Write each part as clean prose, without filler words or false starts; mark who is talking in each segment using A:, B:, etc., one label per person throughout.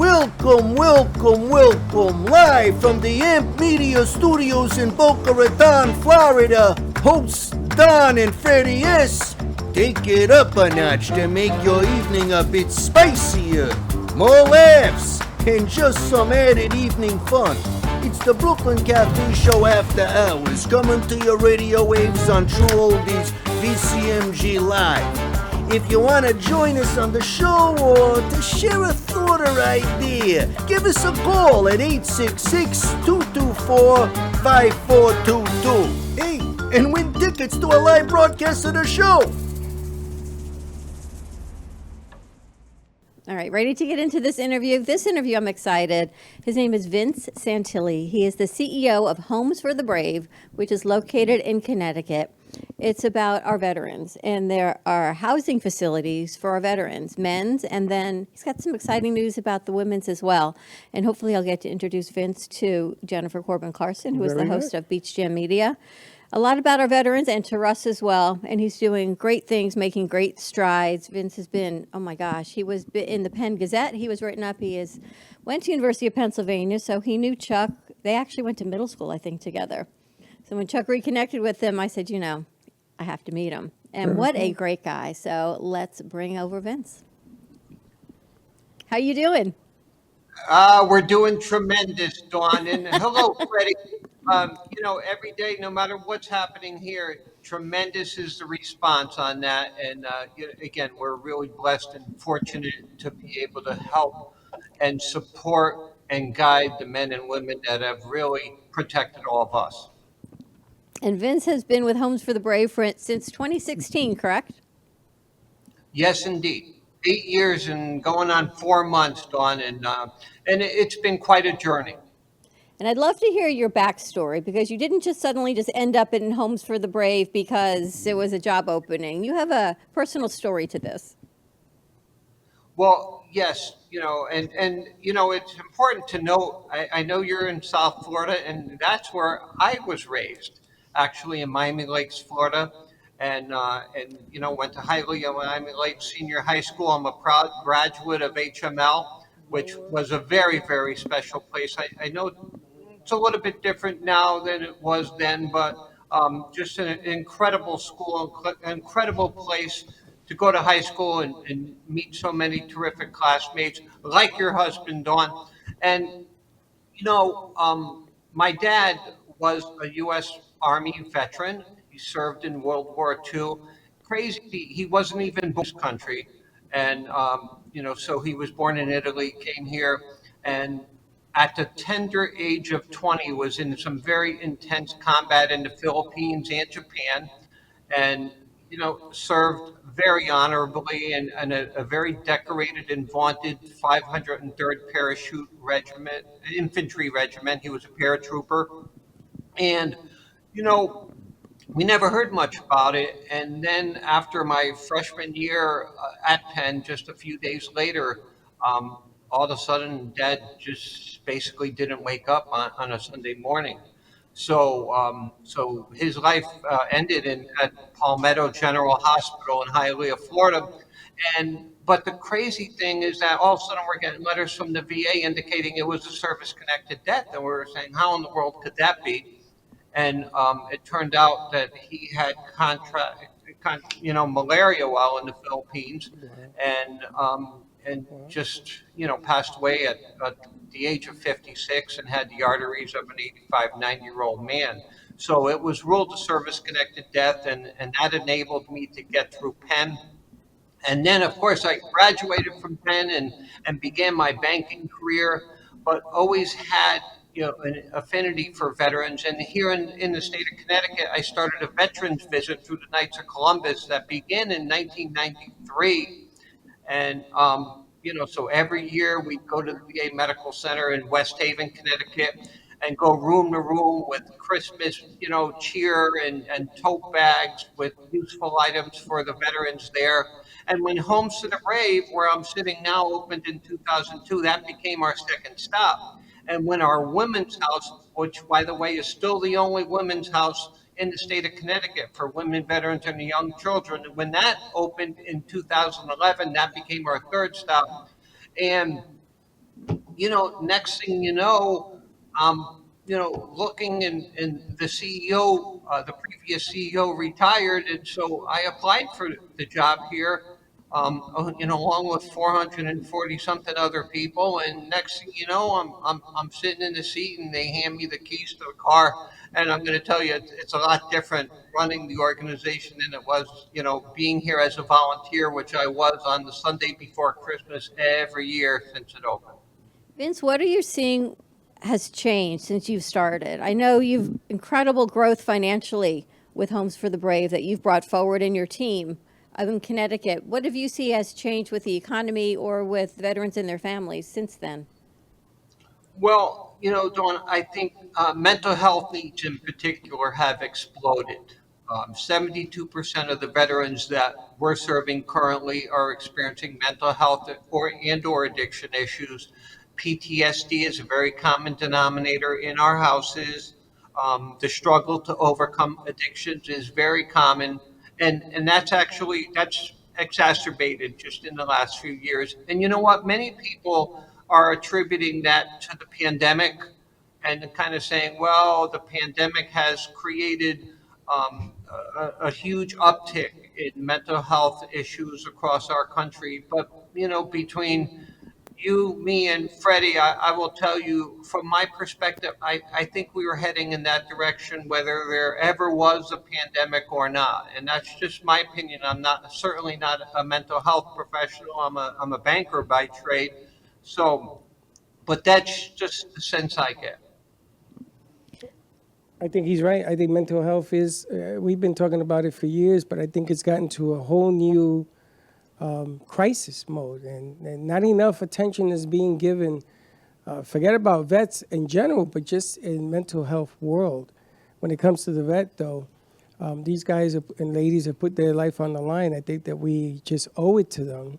A: Welcome, welcome, welcome, live from the AMP Media Studios in Boca Raton, Florida. Hosts Don and Freddie S. Take it up a notch to make your evening a bit spicier. More laughs and just some added evening fun. It's the Brooklyn Cafe Show After Hours, coming to your radio waves on True Oldies VCMG Live. If you want to join us on the show or to share a thought or idea, give us a call at 866-224-5422. Hey, and win tickets to a live broadcast of the show.
B: All right, ready to get into this interview? This interview, I'm excited. His name is Vince Santilli. He is the CEO of Homes for the Brave, which is located in Connecticut. It's about our veterans, and there are housing facilities for our veterans, men's, and then he's got some exciting news about the women's as well. And hopefully I'll get to introduce Vince to Jennifer Corbin-Clarson, who is the host of Beach Jam Media. A lot about our veterans and to Russ as well, and he's doing great things, making great strides. Vince has been, oh my gosh, he was in the Penn Gazette. He was written up. Went to University of Pennsylvania, so he knew Chuck. They actually went to middle school, I think, together. So when Chuck reconnected with him, I said, I have to meet him. And what a great guy. So let's bring over Vince. How you doing?
C: We're doing tremendous, Dawn. And hello, Freddie. Every day, no matter what's happening here, tremendous is the response on that. And again, we're really blessed and fortunate to be able to help and support and guide the men and women that have really protected all of us.
B: And Vince has been with Homes for the Brave since 2016, correct?
C: Yes, indeed. 8 years and going on 4 months, Dawn, and it's been quite a journey.
B: And I'd love to hear your backstory, because you didn't just suddenly end up in Homes for the Brave because it was a job opening. You have a personal story to this.
C: Well, yes, and it's important to note, I know you're in South Florida, and that's where I was raised, actually in Miami Lakes, Florida, and went to Hialeah, Miami Lakes Senior High School. I'm a proud graduate of HML, which was a very, very special place. I know it's a little bit different now than it was then, but just an incredible school, incredible place to go to high school and meet so many terrific classmates like your husband, Dawn. And, my dad was a U.S. Army veteran. He served in World War II. Crazy, he wasn't even born in this country. And, so he was born in Italy, came here, and at the tender age of 20 was in some very intense combat in the Philippines and Japan, and served very honorably in a very decorated and vaunted 503rd Parachute Regiment, Infantry Regiment. He was a paratrooper, and we never heard much about it. And then after my freshman year at Penn, just a few days later, all of a sudden, Dad just basically didn't wake up on a Sunday morning. So his life ended at Palmetto General Hospital in Hialeah, Florida. But the crazy thing is that all of a sudden we're getting letters from the VA indicating it was a service-connected death, and we were saying, how in the world could that be? And it turned out that he had malaria while in the Philippines, and just passed away at the age of 56 and had the arteries of an 85, 90-year-old man. So it was ruled a service-connected death, and that enabled me to get through Penn. And then, of course, I graduated from Penn and began my banking career, but always had an affinity for veterans. And here in the state of Connecticut, I started a veterans visit through the Knights of Columbus that began in 1993. And, so every year we go to the VA Medical Center in West Haven, Connecticut, and go room to room with Christmas, cheer and tote bags with useful items for the veterans there. And when Homes for the Brave, where I'm sitting now, opened in 2002, that became our second stop. And when our women's house, which, by the way, is still the only women's house in the state of Connecticut for women veterans and young children, when that opened in 2011, that became our third stop. And next thing looking and the CEO, the previous CEO retired. And so I applied for the job here, along with 440 something other people. And next thing you know, I'm sitting in the seat and they hand me the keys to the car. And I'm going to tell you, it's a lot different running the organization than it was, being here as a volunteer, which I was on the Sunday before Christmas every year since it opened.
B: Vince, what are you seeing has changed since you've started? I know you've incredible growth financially with Homes for the Brave that you've brought forward in your team in Connecticut. What have you seen has changed with the economy or with veterans and their families since then?
C: Well, Dawn, I think mental health needs in particular have exploded. 72% of the veterans that we're serving currently are experiencing mental health or addiction issues. PTSD is a very common denominator in our houses. The struggle to overcome addictions is very common, and that's exacerbated just in the last few years. And you know what? Many people are attributing that to the pandemic and kind of saying, well, the pandemic has created a huge uptick in mental health issues across our country. But, between you, me, and Freddie, I will tell you from my perspective, I think we were heading in that direction, whether there ever was a pandemic or not. And that's just my opinion. I'm certainly not a mental health professional. I'm a banker by trade. So, but that's just the sense I get.
D: I think he's right. I think mental health is, we've been talking about it for years, but I think it's gotten to a whole new crisis mode, and not enough attention is being given. Forget about vets in general, but just in mental health world. When it comes to the vet, though, these guys and ladies have put their life on the line. I think that we just owe it to them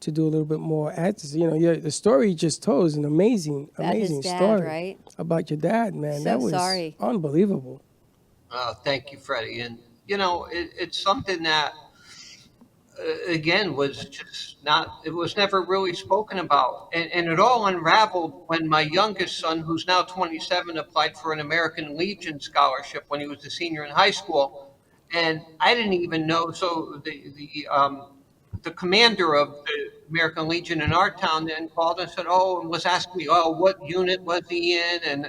D: to do a little bit more. The story you just told is an amazing
B: Dad,
D: story,
B: right?
D: about your dad, man.
B: So
D: That was
B: sorry.
D: unbelievable.
C: Thank you, Freddie. And, it's something that, again, was just not, it was never really spoken about. And it all unraveled when my youngest son, who's now 27, applied for an American Legion scholarship when he was a senior in high school. And I didn't even know. So the commander of the American Legion in our town then called and said, "Oh," and was asking me, "Oh, what unit was he in?" And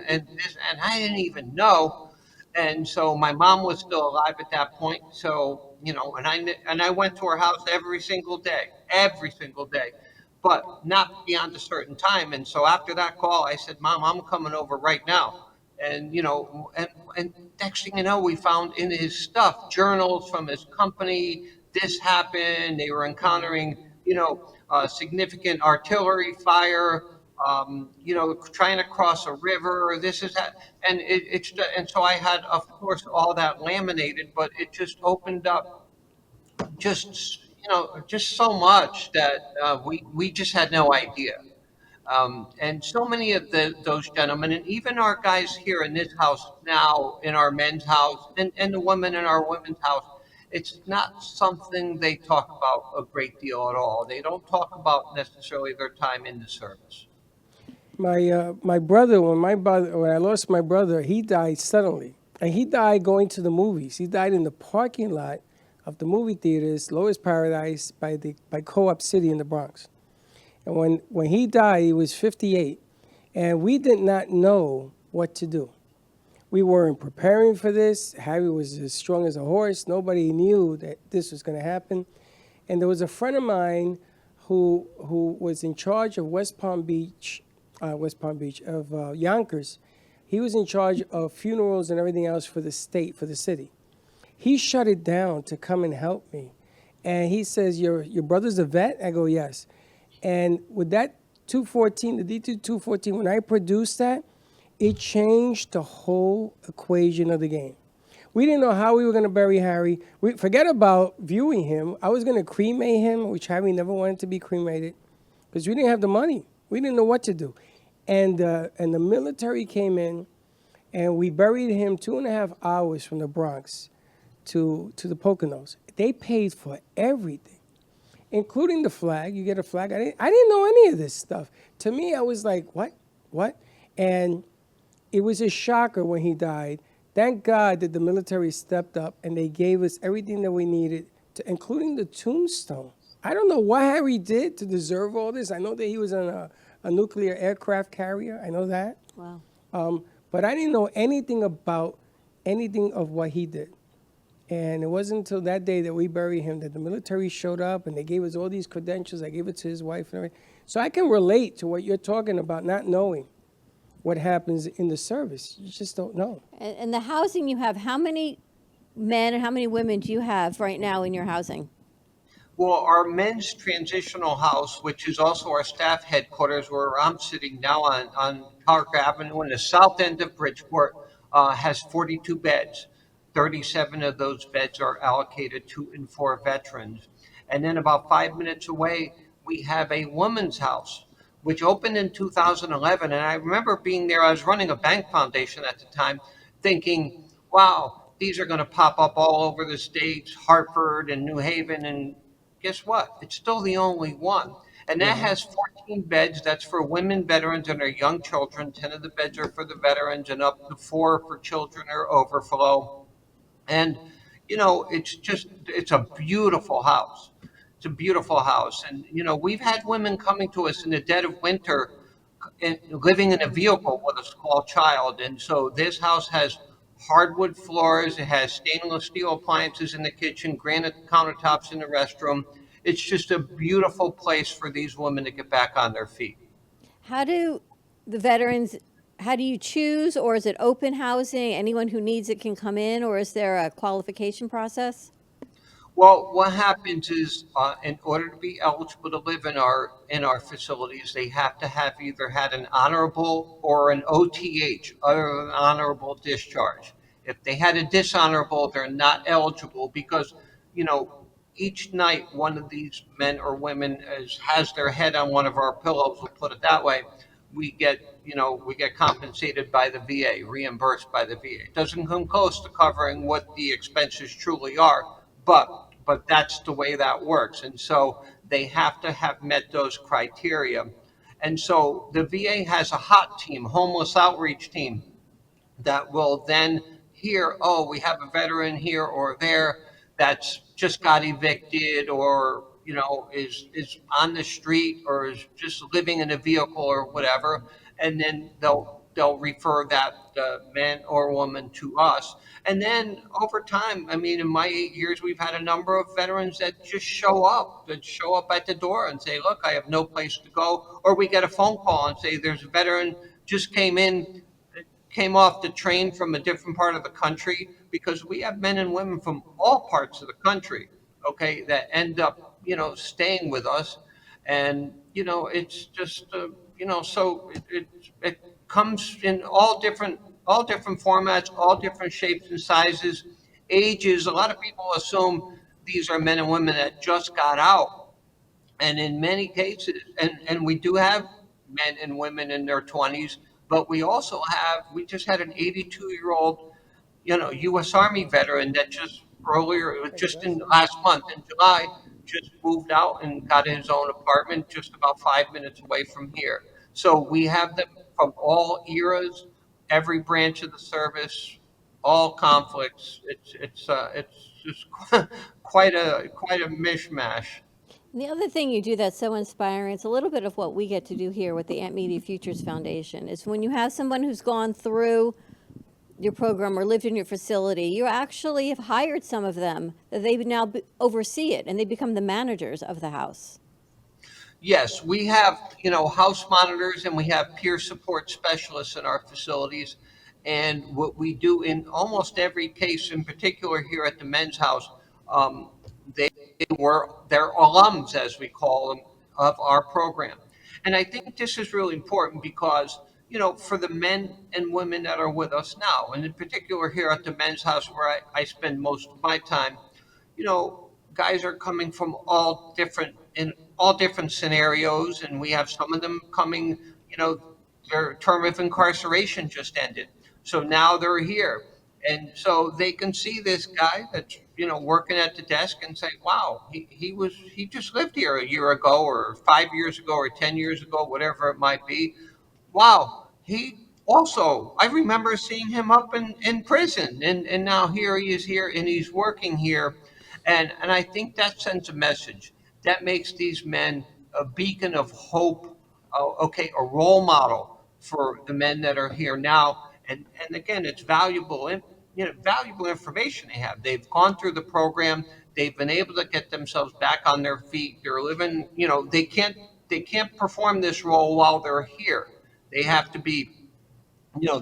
C: I didn't even know. And so my mom was still alive at that point. So, and I went to her house every single day, but not beyond a certain time. And so after that call, I said, "Mom, I'm coming over right now." And, and next thing you know, we found in his stuff journals from his company. This happened. They were encountering, significant artillery fire. Trying to cross a river. This is that, and and so I had, of course, all that laminated, but it just opened up just so much that we just had no idea. And so many of those gentlemen, and even our guys here in this house now, in our men's house, and the women in our women's house, it's not something they talk about a great deal at all. They don't talk about necessarily their time in the service.
D: My brother, when I lost my brother, he died suddenly, and he died going to the movies. He died in the parking lot of the movie theaters, Lower's Paradise, by Co-op City in the Bronx. And when he died, he was 58, and we did not know what to do. We weren't preparing for this. Harry was as strong as a horse. Nobody knew that this was going to happen. And there was a friend of mine who was in charge of of Yonkers. He was in charge of funerals and everything else for the city. He shut it down to come and help me. And he says, your brother's a vet? I go, yes. And with that 214, the D214, when I produced that, it changed the whole equation of the game. We didn't know how we were going to bury Harry. Forget about viewing him. I was going to cremate him, which Harry never wanted to be cremated, because we didn't have the money. We didn't know what to do. And the military came in, and we buried him 2.5 hours from the Bronx to the Poconos. They paid for everything, including the flag. You get a flag. I didn't know any of this stuff. To me, I was like, what? And it was a shocker when he died. Thank God that the military stepped up and they gave us everything that we needed, including the tombstone. I don't know what Harry did to deserve all this. I know that he was on a nuclear aircraft carrier. I know that.
B: Wow.
D: But I didn't know anything about anything of what he did. And it wasn't until that day that we buried him that the military showed up and they gave us all these credentials. I gave it to his wife and everything. So I can relate to what you're talking about, not knowing what happens in the service. You just don't know.
B: And the housing you have, how many men and how many women do you have right now in your housing?
C: Well, our men's transitional house, which is also our staff headquarters where I'm sitting now on Park Avenue in the south end of Bridgeport, has 42 beds. 37 of those beds are allocated to and for veterans. And then about 5 minutes away, we have a woman's house, which opened in 2011. And I remember being there, I was running a bank foundation at the time, thinking, wow, these are going to pop up all over the states, Hartford and New Haven. And guess what? It's still the only one. And that has 14 beds. That's for women veterans and their young children. 10 of the beds are for the veterans, and up to 4 for children or overflow. And, it's a beautiful house. It's a beautiful house. And, we've had women coming to us in the dead of winter and living in a vehicle with a small child. And so this house has hardwood floors. It has stainless steel appliances in the kitchen, granite countertops in the restroom. It's just a beautiful place for these women to get back on their feet.
B: How do the veterans, how do you choose, or is it open housing? Anyone who needs it can come in, or is there a qualification process?
C: Well, what happens is, in order to be eligible to live in our facilities, they have to have either had an honorable or an OTH, other than honorable discharge. If they had a dishonorable, they're not eligible because, you know, each night one of these men or women has their head on one of our pillows. We'll put it that way. We get compensated by the VA, reimbursed by the VA. It doesn't come close to covering what the expenses truly are, but that's the way that works. And so they have to have met those criteria. And so the VA has a hot team, homeless outreach team, that will then hear, oh, we have a veteran here or there that's just got evicted, or is on the street, or is just living in a vehicle or whatever, and then they'll refer that man or woman to us. And then over time, I mean, in my 8 years, we've had a number of veterans that show up at the door and say, look, I have no place to go. Or we get a phone call and say, there's a veteran just came off the train from a different part of the country, because we have men and women from all parts of the country, okay, that end up, staying with us. And, it's just, so it comes in all different formats, all different shapes and sizes, ages. A lot of people assume these are men and women that just got out, and in many cases, and we do have men and women in their 20s, but we just had an 82-year-old, U.S. Army veteran that just in last month in July, just moved out and got his own apartment just about 5 minutes away from here. So we have them from all eras, every branch of the service, all conflicts. It's just quite a mishmash.
B: And the other thing you do that's so inspiring, it's a little bit of what we get to do here with the Ant Media Futures Foundation, is when you have someone who's gone through your program or lived in your facility, you actually have hired some of them that they would now oversee it, and they become the managers of the house.
C: Yes, we have, house monitors, and we have peer support specialists in our facilities. And what we do in almost every case, in particular here at the men's house, um, they they're alums, as we call them, of our program. And I think this is really important because, for the men and women that are with us now, and in particular here at the men's house where I spend most of my time, guys are coming from all different scenarios, and we have some of them coming, their term of incarceration just ended. So now they're here. And so they can see this guy that's working at the desk and say, wow, he just lived here a year ago or 5 years ago or 10 years ago, whatever it might be. Wow, he also, I remember seeing him up in prison, and now here he is here and he's working here. And I think that sends a message that makes these men a beacon of hope, okay, a role model for the men that are here now. And again, it's valuable information they have. They've gone through the program. They've been able to get themselves back on their feet. They're living, they can't perform this role while they're here. They have to be,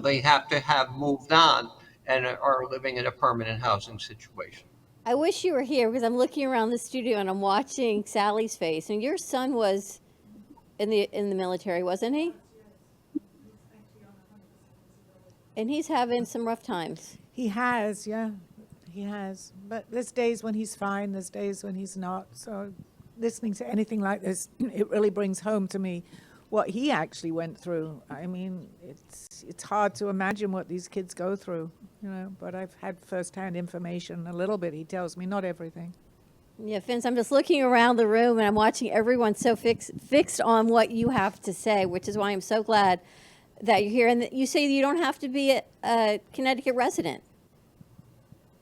C: they have to have moved on and are living in a permanent housing situation.
B: I wish you were here because I'm looking around the studio and I'm watching Sally's face. And your son was in the military, wasn't he? And he's having some rough times.
E: He has, yeah, he has. But there's days when he's fine, there's days when he's not. So listening to anything like this, it really brings home to me what he actually went through. I mean, it's hard to imagine what these kids go through, but I've had firsthand information a little bit. He tells me, not everything.
B: Yeah, Vince, I'm just looking around the room and I'm watching everyone so fixed on what you have to say, which is why I'm so glad that you're here. And that you say you don't have to be a Connecticut resident.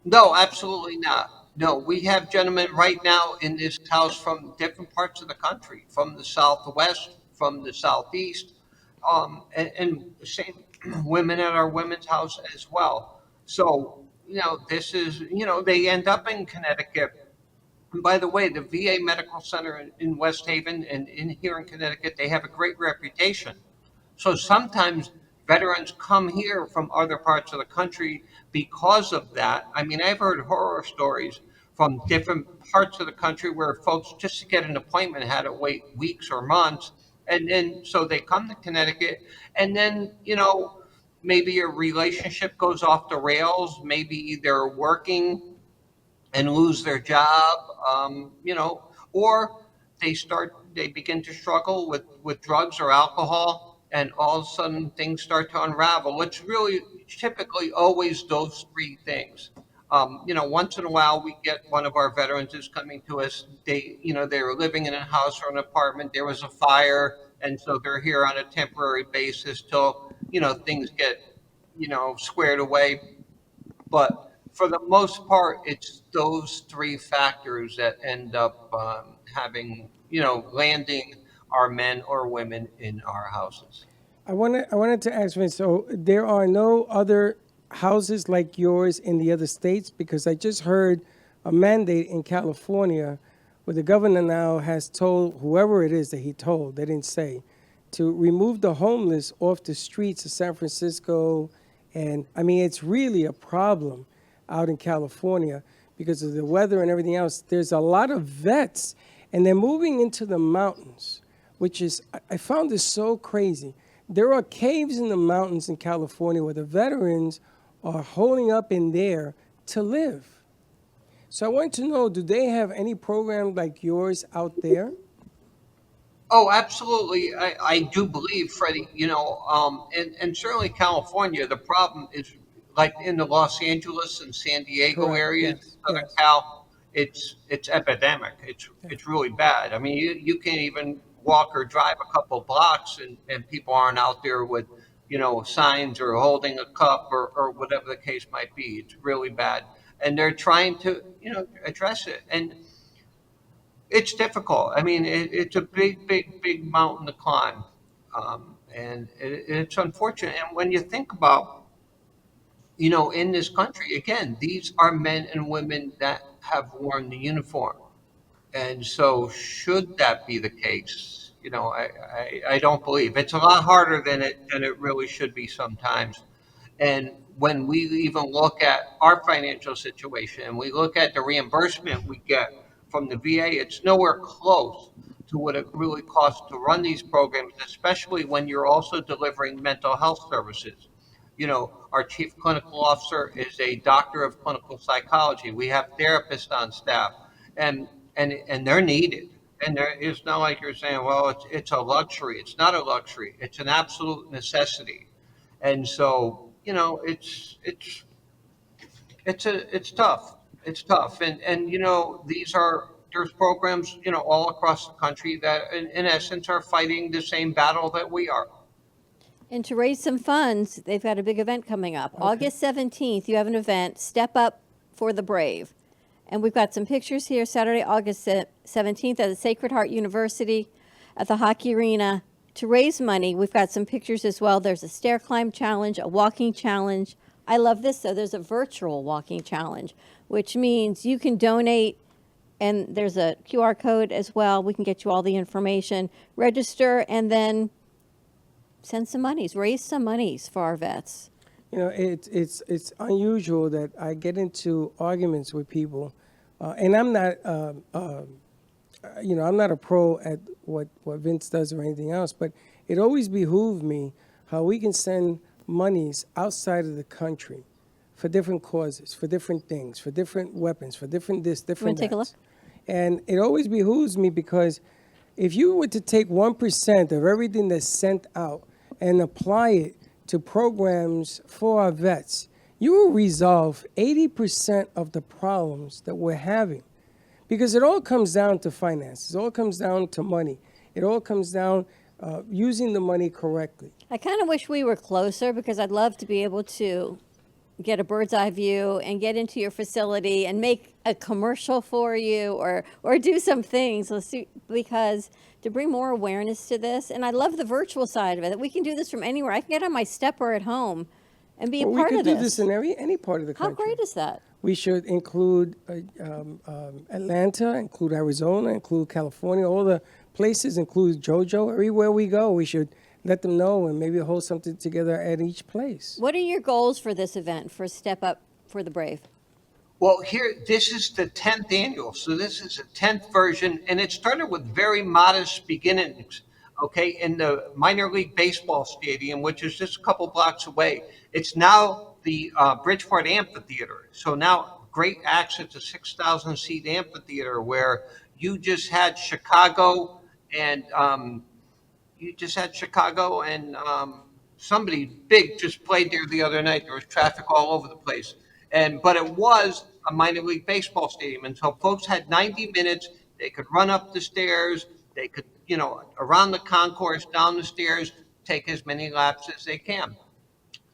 C: No, absolutely not. No, we have gentlemen right now in this house from different parts of the country, from the Southwest, from the Southeast, and same women at our women's house as well. So, this is, they end up in Connecticut. And by the way, the VA Medical Center in West Haven and in here in Connecticut, they have a great reputation. So sometimes veterans come here from other parts of the country because of that. I mean, I've heard horror stories from different parts of the country where folks just to get an appointment had to wait weeks or months. And then so they come to Connecticut, and then, maybe a relationship goes off the rails. Maybe they're working and lose their job, or they begin to struggle with drugs or alcohol, and all of a sudden things start to unravel. It's really typically always those three things. Once in a while we get one of our veterans is coming to us. They were living in a house or an apartment. There was a fire, and so they're here on a temporary basis till things get squared away. But for the most part, it's those three factors that end up landing our men or women in our houses.
D: I wanted to ask Vince, so there are no other houses like yours in the other states? Because I just heard a mandate in California where the governor now has told whoever it is that he told, they didn't say, to remove the homeless off the streets of San Francisco. And I mean, it's really a problem out in California because of the weather and everything else. There's a lot of vets, and they're moving into the mountains, which is, I found this so crazy. There are caves in the mountains in California where the veterans are holding up in there to live. So I want to know, do they have any program like yours out there?
C: Oh, absolutely. I do believe, Freddie, and certainly California, the problem is like in the Los Angeles and San Diego
D: Correct.
C: area,
D: Yes.
C: Southern
D: Yes.
C: Cal, it's epidemic. It's really bad. I mean, you can't even walk or drive a couple blocks and people aren't out there with, signs or holding a cup or whatever the case might be. It's really bad. And they're trying to, address it. And it's difficult. I mean, it's a big, big, big mountain to climb, and it's unfortunate. And when you think about, in this country, again, these are men and women that have worn the uniform, and so should that be the case, I don't believe it's a lot harder than it really should be sometimes. And when we even look at our financial situation and we look at the reimbursement we get from the VA, it's nowhere close to what it really costs to run these programs, especially when you're also delivering mental health services. Our chief clinical officer is a doctor of clinical psychology. We have therapists on staff, and and they're needed. And it's not like you're saying, well, it's a luxury. It's not a luxury. It's an absolute necessity. And so, it's tough. It's tough, and there's programs all across the country that in essence are fighting the same battle that we are.
B: And to raise some funds, they've got a big event coming up.
D: Okay.
B: August 17th, you have an event, Step Up for the Brave. And we've got some pictures here, Saturday, August 17th at the Sacred Heart University at the hockey arena. To raise money, we've got some pictures as well. There's a stair climb challenge, a walking challenge. I love this, though. There's a virtual walking challenge, which means you can donate, and there's a QR code as well. We can get you all the information. Register, and then send some monies, raise some monies for our vets.
D: You know, it's unusual that I get into arguments with people, and I'm not, I'm not a pro at what Vince does or anything else, but it always behooved me how we can send monies outside of the country for different causes, for different things, for different weapons, for different this, different that.
B: Take a look?
D: And it always behooves me because if you were to take 1% of everything that's sent out and apply it to programs for our vets, you will resolve 80% of the problems that we're having. Because it all comes down to finances. It all comes down to money. It all comes down using the money correctly.
B: I kind of wish we were closer because I'd love to be able to get a bird's eye view and get into your facility and make a commercial for you or do some things. Let's see, because to bring more awareness to this, and I love the virtual side of it, that we can do this from anywhere. I can get on my stepper at home and be a part of this.
D: We could do this in any part of the country.
B: How great is that?
D: We should include Atlanta, include Arizona, include California, all the places, include JoJo. Everywhere we go, we should let them know and maybe hold something together at each place.
B: What are your goals for this event, for Step Up for the Brave?
C: Well, this is the 10th annual, so this is a 10th version, and it started with very modest beginnings, okay, in the minor league baseball stadium, which is just a couple blocks away. It's now the Bridgeport Amphitheater, so now great access to 6,000-seat amphitheater where you just had Chicago and somebody big just played there the other night. There was traffic all over the place. But it was a minor league baseball stadium. And so folks had 90 minutes. They could run up the stairs. They could, around the concourse, down the stairs, take as many laps as they can.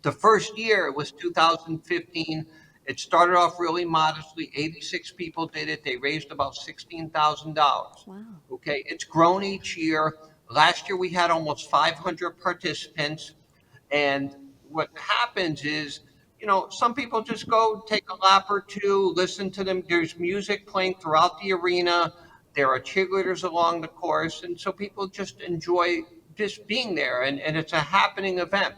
C: The first year, it was 2015. It started off really modestly. 86 people did it. They raised about $16,000.
B: Wow.
C: Okay, it's grown each year. Last year, we had almost 500 participants. And what happens is, some people just go take a lap or two, listen to them. There's music playing throughout the arena. There are cheerleaders along the course. And so people just enjoy just being there. And it's a happening event.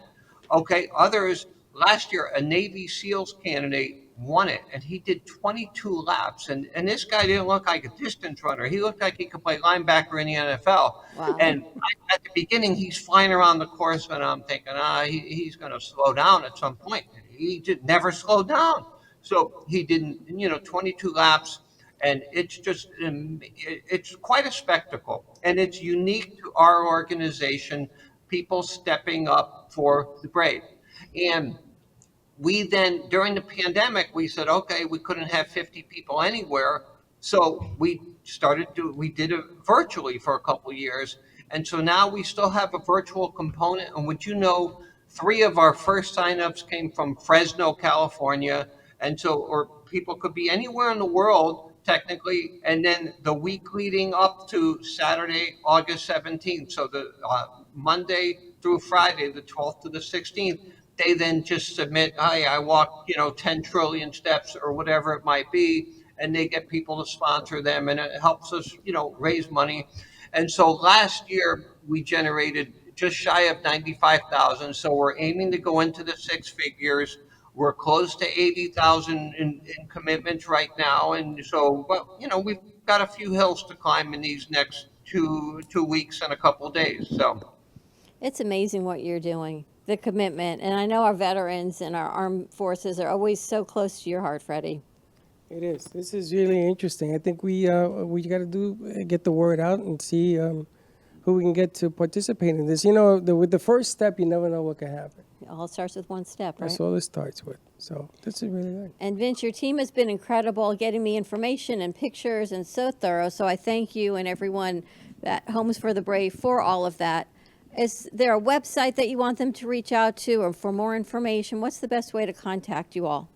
C: Okay, others, last year, a Navy SEALs candidate won it, and he did 22 laps. And this guy didn't look like a distance runner. He looked like he could play linebacker in the NFL.
B: Wow.
C: And at the beginning, he's flying around the course, and I'm thinking, he's going to slow down at some point. He just never slowed down. So he did, 22 laps, and it's just, it's quite a spectacle. And it's unique to our organization, people stepping up for the Brave. And we then, during the pandemic, we said, okay, we couldn't have 50 people anywhere. So we did it virtually for a couple of years. And so now we still have a virtual component. And would 3 of our first signups came from Fresno, California. And so, or people could be anywhere in the world, technically. And then the week leading up to Saturday, August 17th. So the Monday through Friday, the 12th to the 16th, they then just submit, hey, I walked, 10 trillion steps or whatever it might be, and they get people to sponsor them, and it helps us, raise money. And so last year we generated just shy of 95,000. So we're aiming to go into the 6 figures. We're close to 80,000 in commitments right now. And so, but, we've got a few hills to climb in these next two weeks and a couple of days. So
B: It's amazing what you're doing, the commitment. And I know our veterans and our armed forces are always so close to your heart, Freddie.
D: It is. This is really interesting. I think we got to get the word out and see who we can get to participate in this. You know, with the first step, you never know what can happen.
B: It all starts with one step, right?
D: That's all it starts with. So this is really good.
B: And Vince, your team has been incredible getting me information and pictures and so thorough. So I thank you and everyone at Homes for the Brave for all of that. Is there a website that you want them to reach out to or for more information? What's the best way to contact you all?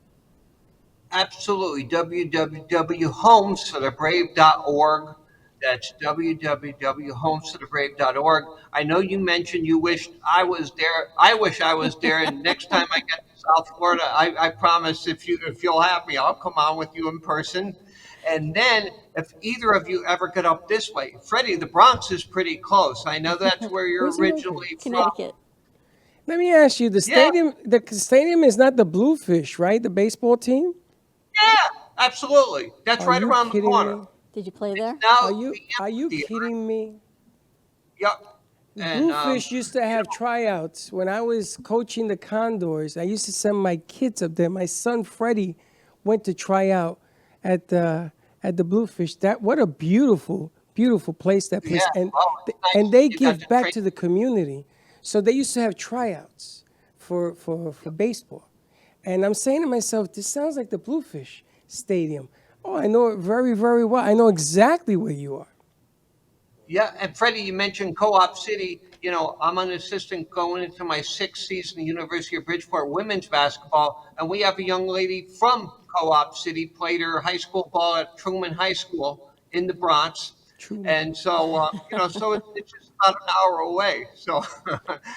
C: Absolutely. www.homesforthebrave.org. That's www.homesforthebrave.org. I know you mentioned you wished I was there. I wish I was there. And next time I get to South Florida, I promise if you'll have me, I'll come on with you in person. And then if either of you ever get up this way, Freddie, the Bronx is pretty close. I know that's where you're
D: Where's it
C: originally from.
B: Connecticut.
D: Let me ask you, the
C: Yeah.
D: stadium is not the Bluefish, right? The baseball team?
C: Yeah, absolutely. That's
D: Are
C: right
D: you
C: around the
D: kidding
C: corner.
D: me?
B: Did you play there?
C: Now,
D: Are you kidding me?
C: Yep. And,
D: Bluefish used to have tryouts. When I was coaching the Condors, I used to send my kids up there. My son Freddie went to try out at the Bluefish. What a beautiful place that place.
C: Yeah,
D: And
C: well, it's nice
D: and they
C: you got
D: give
C: to
D: back
C: train-
D: to the community. So they used to have tryouts for baseball. And I'm saying to myself, this sounds like the Bluefish Stadium. Oh, I know it very, very well. I know exactly where you are.
C: Yeah, and Freddie, you mentioned Co-op City. You know, I'm an assistant going into my 6th season at University of Bridgeport women's basketball, and we have a young lady from Co-op City, played her high school ball at Truman High School in the Bronx.
D: Truman.
C: And so, so it's just about an hour away. So,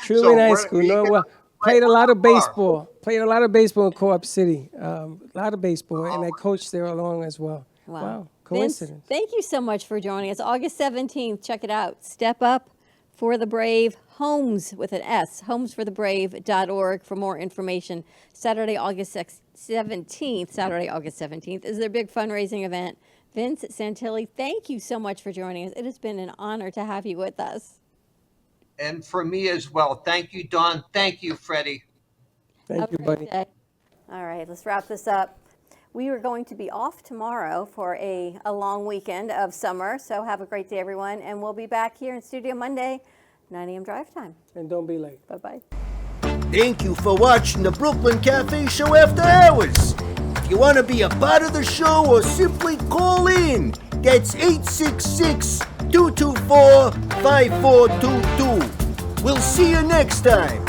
D: Truman High
C: we're-
D: School.
C: we
D: No,
C: get
D: well, played a lot of baseball. Played a lot of baseball in Co-op City. A lot of baseball, and I coached there along as well. Wow,
B: Vince,
D: coincidence.
B: thank you so much for joining us. August 17th, check it out. Step Up for the Brave, Homes with an S, homesforthebrave.org for more information. Saturday, August 17th is their big fundraising event. Vince Santilli, thank you so much for joining us. It has been an honor to have you with us.
C: And for me as well. Thank you, Dawn. Thank you, Freddie.
D: Thank
B: Have a
D: you,
B: great
D: buddy.
B: day. All right, let's wrap this up. We are going to be off tomorrow for a long weekend of summer, so have a great day, everyone. And we'll be back here in studio Monday, 9 a.m. drive time.
D: And don't be late.
B: Bye-bye.
A: Thank you for watching the Brooklyn Cafe Show After Hours. If you want to be a part of the show or simply call in, that's 866-224-5422. We'll see you next time.